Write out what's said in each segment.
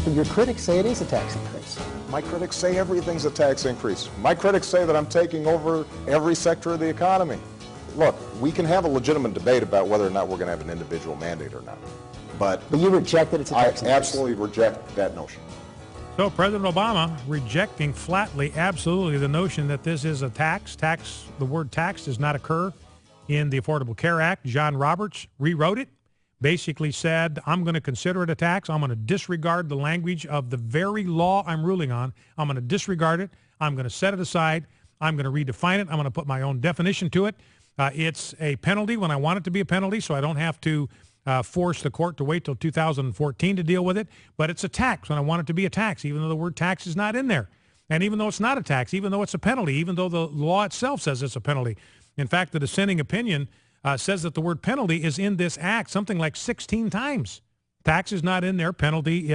But your critics say it is a tax increase. My critics say everything's a tax increase. My critics say that I'm taking over every sector of the economy. Look, we can have a legitimate debate about whether or not we're going to have an individual mandate or not. But you reject that it's a tax increase? I absolutely reject that notion. So President Obama rejecting flatly, absolutely, the notion that this is a tax. The word tax does not occur in the Affordable Care Act. John Roberts rewrote it, basically said, I'm going to consider it a tax. I'm going to disregard the language of the very law I'm ruling on. I'm going to disregard it. I'm going to set it aside. I'm going to redefine it. I'm going to put my own definition to it. It's a penalty when I want it to be a penalty, so I don't have to force the court to wait till 2014 to deal with it. But it's a tax when I want it to be a tax, even though the word tax is not in there. And even though it's not a tax, even though it's a penalty, even though the law itself says it's a penalty. In fact, the dissenting opinion says that the word penalty is in this act something like 16 times. Tax is not in there. Penalty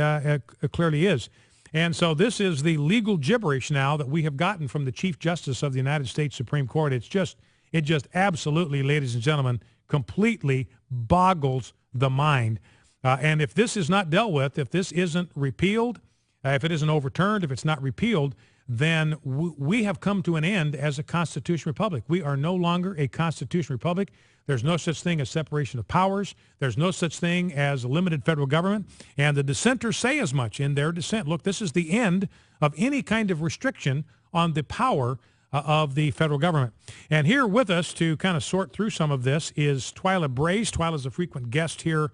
clearly is. And so this is the legal gibberish now that we have gotten from the Chief Justice of the United States Supreme Court. It just absolutely, ladies and gentlemen, completely boggles the mind. And if this is not dealt with, if this isn't repealed, if it isn't overturned, if it's not repealed, then we have come to an end as a constitutional republic. We are no longer a constitutional republic. There's no such thing as separation of powers. There's no such thing as a limited federal government. And the dissenters say as much in their dissent. Look, this is the end of any kind of restriction on the power of the federal government. And here with us to kind of sort through some of this is Twila Brase. Twila is a frequent guest here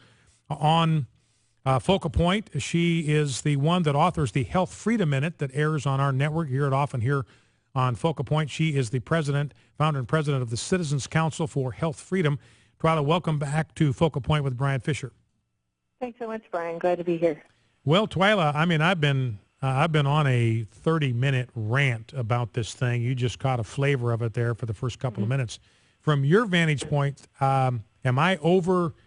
on Focal Point. She is the one that authors the Health Freedom Minute that airs on our network. You hear it often here on Focal Point. She is the founder and president of the Citizens Council for Health Freedom. Twila, welcome back to Focal Point with Brian Fisher. Thanks so much, Brian. Glad to be here. Well, Twila, I mean, I've been on a 30-minute rant about this thing. You just caught a flavor of it there for the first couple of minutes. From your vantage point, am I overreacting,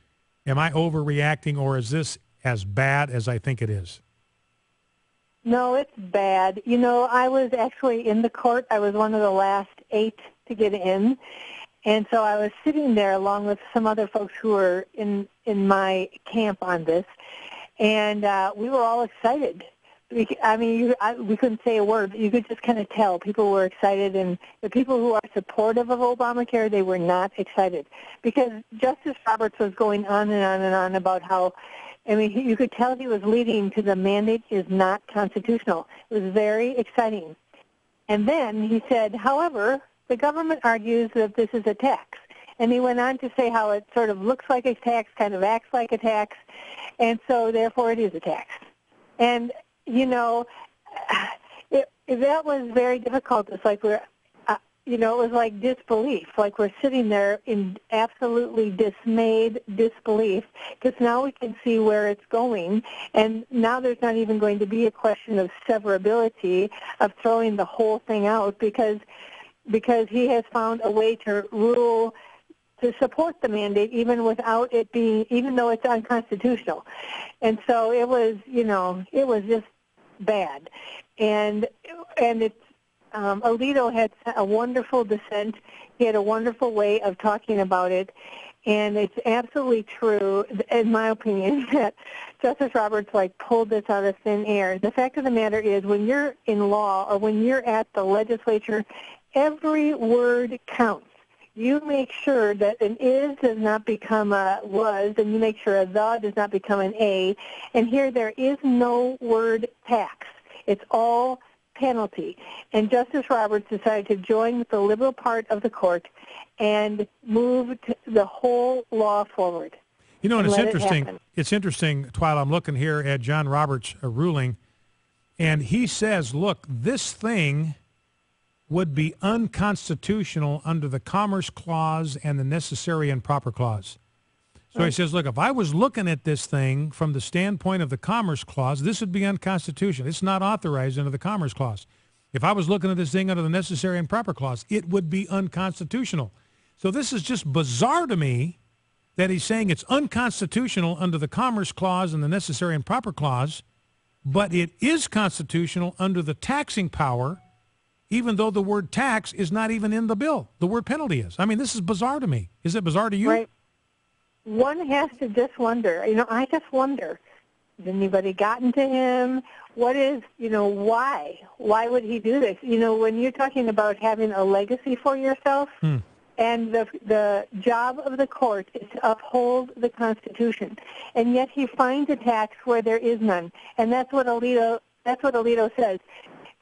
or is this as bad as I think it is? No, it's bad. You know, I was actually in the court. I was one of the last 8 to get in. And so I was sitting there along with some other folks who were in my camp on this. And we were all excited. I mean, we couldn't say a word, but you could just kind of tell people were excited, and the people who are supportive of Obamacare, they were not excited, because Justice Roberts was going on and on and on about how, I mean, you could tell he was leading to the mandate is not constitutional. It was very exciting. And then he said, however, the government argues that this is a tax. And he went on to say how it sort of looks like a tax, kind of acts like a tax, and so therefore it is a tax. And you know, that was very difficult. It's like we're, you know, it was like disbelief. Like we're sitting there in absolutely dismayed disbelief, because now we can see where it's going. And now there's not even going to be a question of severability, of throwing the whole thing out, because he has found a way to rule to support the mandate even without it being, even though it's unconstitutional. And so it was, you know, it was just bad. And it's, Alito had a wonderful dissent. He had a wonderful way of talking about it. And it's absolutely true, in my opinion, that Justice Roberts pulled this out of thin air. The fact of the matter is, when you're in law or when you're at the legislature, every word counts. You make sure that an is does not become a was, and you make sure a the does not become an a. And here there is no word tax. It's all penalty. And Justice Roberts decided to join with the liberal part of the court and move the whole law forward. You know, and it's interesting. It's interesting, Twila, I'm looking here at John Roberts' ruling, and he says, look, this thing would be unconstitutional under the Commerce Clause and the Necessary and Proper Clause. So he says, look, if I was looking at this thing from the standpoint of the Commerce Clause, this would be unconstitutional. It's not authorized under the Commerce Clause. If I was looking at this thing under the Necessary and Proper Clause, it would be unconstitutional. So this is just bizarre to me that he's saying it's unconstitutional under the Commerce Clause and the Necessary and Proper Clause, but it is constitutional under the taxing power, even though the word tax is not even in the bill. The word penalty is. I mean, this is bizarre to me. Is it bizarre to you? Right. One has to just wonder. You know, I just wonder Has anybody gotten to him? What is, why? Why would he do this? When you're talking about having a legacy for yourself, and the job of the court is to uphold the Constitution, and yet he finds a tax where there is none, and that's what Alito says,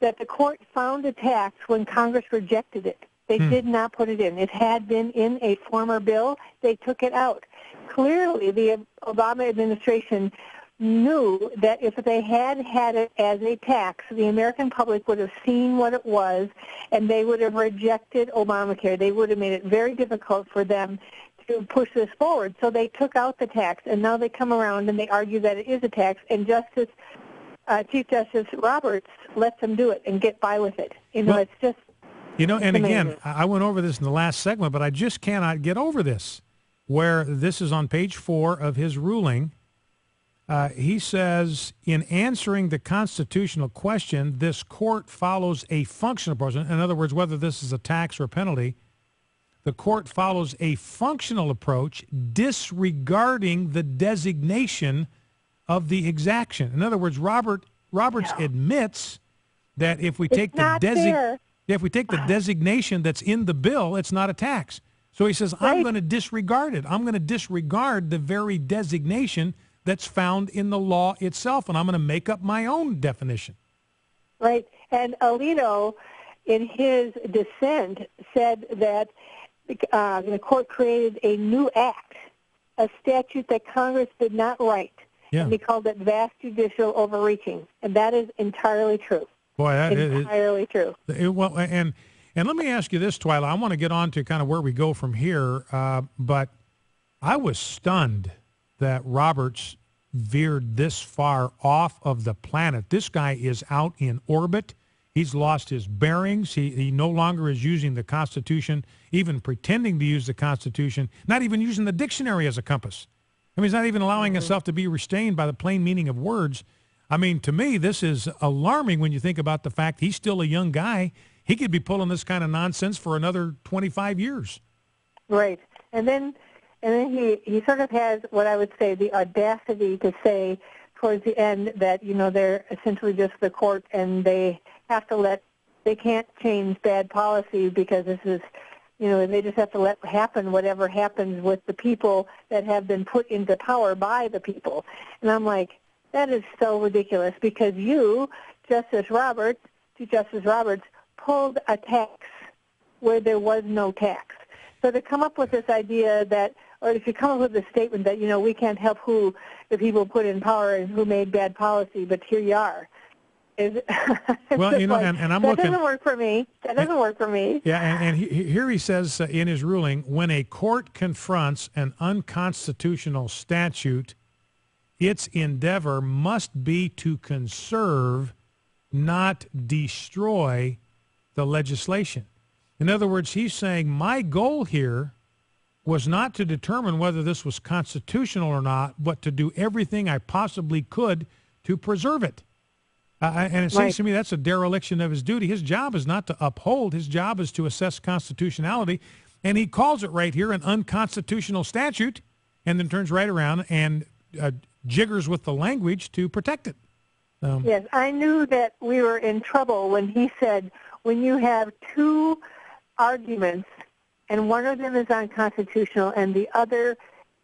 that the court found a tax when Congress rejected it. They did not put it in. It had been in a former bill. They took it out. Clearly, the Obama administration knew that if they had it as a tax, the American public would have seen what it was, and they would have rejected Obamacare. They would have made it very difficult for them to push this forward. So they took out the tax, and now they come around and they argue that it is a tax, and Chief Justice Roberts lets them do it and get by with it. It's just and amazing. Again, I went over this in the last segment, but I just cannot get over this, where this is on page 4 of his ruling. He says, in answering the constitutional question, this court follows a functional approach. In other words, whether this is a tax or a penalty, the court follows a functional approach disregarding the designation of the exaction. In other words, Roberts admits that if we take the designation that's in the bill, it's not a tax. So he says, I'm going to disregard it. I'm going to disregard the very designation that's found in the law itself, and I'm going to make up my own definition. Right. And Alito, in his dissent, said that the court created a new act, a statute that Congress did not write. Yeah. And he called it vast judicial overreaching. And that is entirely true. Boy, that entirely true. Well, and let me ask you this, Twila. I want to get on to kind of where we go from here, but I was stunned that Roberts veered this far off of the planet. This guy is out in orbit. He's lost his bearings. He no longer is using the Constitution, even pretending to use the Constitution, not even using the dictionary as a compass. I mean, he's not even allowing himself to be restrained by the plain meaning of words. I mean, to me, this is alarming when you think about the fact he's still a young guy. He could be pulling this kind of nonsense for another 25 years. Right. And then he sort of has what I would say the audacity to say towards the end that, they're essentially just the court and they have to they can't change bad policy because this is, they just have to let happen whatever happens with the people that have been put into power by the people. And I'm like, that is so ridiculous because Chief Justice Roberts, pulled a tax where there was no tax. So to come up with this idea that, or if you come up with a statement that, we can't help who the people put in power and who made bad policy, but here you are. Well, and I'm that looking. That doesn't work for me. That doesn't work for me. Yeah, and here he says in his ruling, when a court confronts an unconstitutional statute, its endeavor must be to conserve, not destroy the legislation. In other words, he's saying my goal here was not to determine whether this was constitutional or not, but to do everything I possibly could to preserve it. And it seems to me that's a dereliction of his duty. His job is not to uphold. His job is to assess constitutionality. And he calls it right here an unconstitutional statute and then turns right around and jiggers with the language to protect it. Yes, I knew that we were in trouble when he said when you have two arguments and one of them is unconstitutional and the other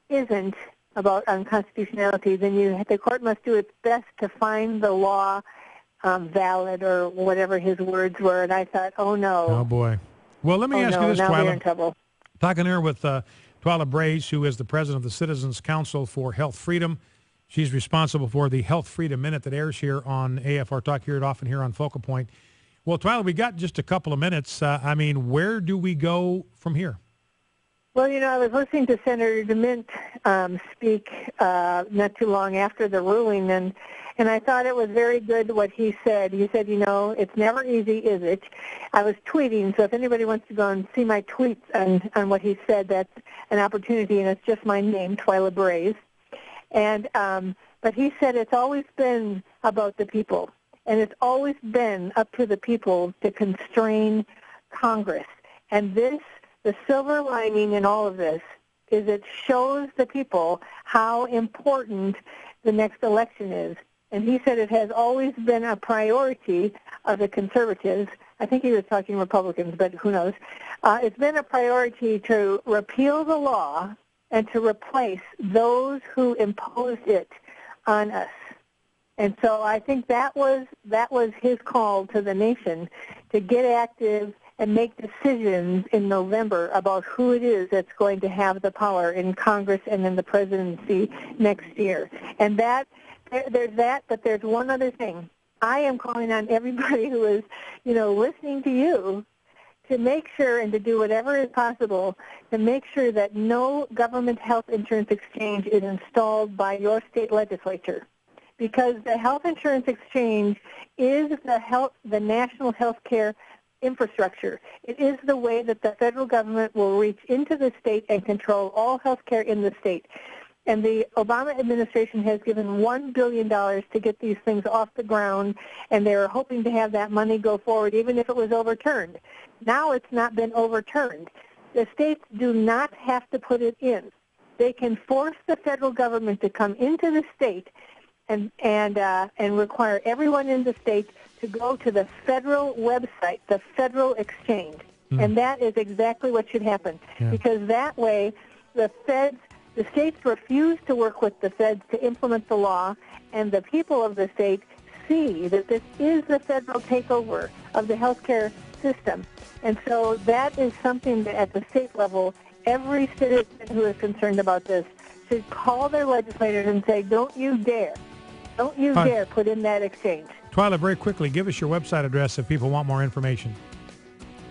isn't about unconstitutionality, then the court must do its best to find the law valid or whatever his words were. And I thought, oh, no. Oh, boy. Well, let me ask you this, now Twila. We're in trouble. Talking here with Twila Brase, who is the president of the Citizens Council for Health Freedom. She's responsible for the Health Freedom Minute that airs here on AFR Talk, hear it often here on Focal Point. Well, Twila, we got just a couple of minutes. Where do we go from here? Well, I was listening to Senator DeMint speak not too long after the ruling, and I thought it was very good what he said. He said, it's never easy, is it? I was tweeting, so if anybody wants to go and see my tweets on what he said, that's an opportunity, and it's just my name, Twila Brase. And but he said it's always been about the people, and it's always been up to the people to constrain Congress. And the silver lining in all of this is it shows the people how important the next election is. And he said it has always been a priority of the conservatives. I think he was talking Republicans, but who knows. It's been a priority to repeal the law and to replace those who imposed it on us. And so I think that was his call to the nation, to get active and make decisions in November about who it is that's going to have the power in Congress and in the presidency next year. And there's that, but there's one other thing. I am calling on everybody who is, listening to you to make sure and to do whatever is possible to make sure that no government health insurance exchange is installed by your state legislature. Because the health insurance exchange is the national health care infrastructure. It is the way that the federal government will reach into the state and control all health care in the state. And the Obama administration has given $1 billion to get these things off the ground, and they're hoping to have that money go forward even if it was overturned. Now it's not been overturned. The states do not have to put it in. They can force the federal government to come into the state and require everyone in the state to go to the federal website, the federal exchange. And that is exactly what should happen. Because that way the states refuse to work with the feds to implement the law, and the people of the state see that this is the federal takeover of the healthcare system. And so that is something that at the state level, every citizen who is concerned about this should call their legislators and say, don't you dare put in that exchange. Twila, very quickly, give us your website address if people want more information.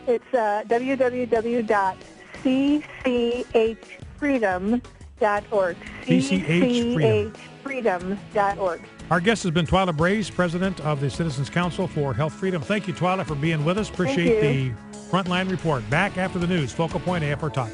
It's www.cchfreedom.org. cchfreedom.org. Our guest has been Twila Brase, president of the Citizens Council for Health Freedom. Thank you, Twila, for being with us. Appreciate the Frontline Report. Back after the news. Focal Point AFR Talk.